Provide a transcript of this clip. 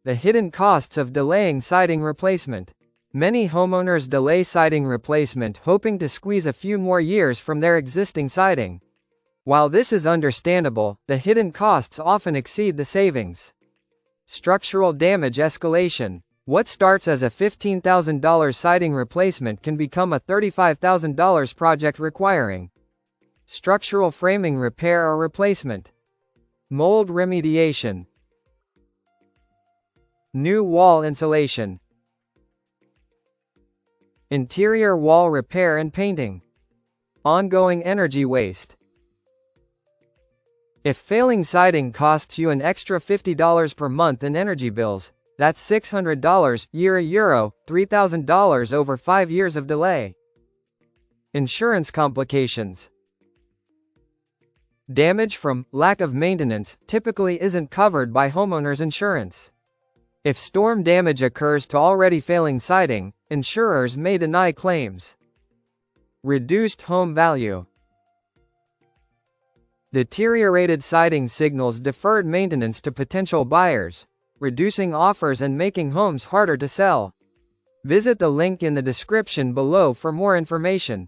The hidden costs of delaying siding replacement. Many homeowners delay siding replacement hoping to squeeze a few more years from their existing siding. While this is understandable, the hidden costs often exceed the savings. Structural damage escalation. What starts as a $15,000 siding replacement can become a $35,000 project requiring structural framing repair or replacement. Mold remediation. New wall insulation. Interior wall repair and painting. Ongoing energy waste. If failing siding costs you an extra $50 per month in energy bills, that's $600 euro, $3,000 over 5 years of delay. Insurance complications. Damage from lack of maintenance typically isn't covered by homeowners insurance. If storm damage occurs to already failing siding, insurers may deny claims. Reduced home value. Deteriorated siding signals deferred maintenance to potential buyers, reducing offers and making homes harder to sell. Visit the link in the description below for more information.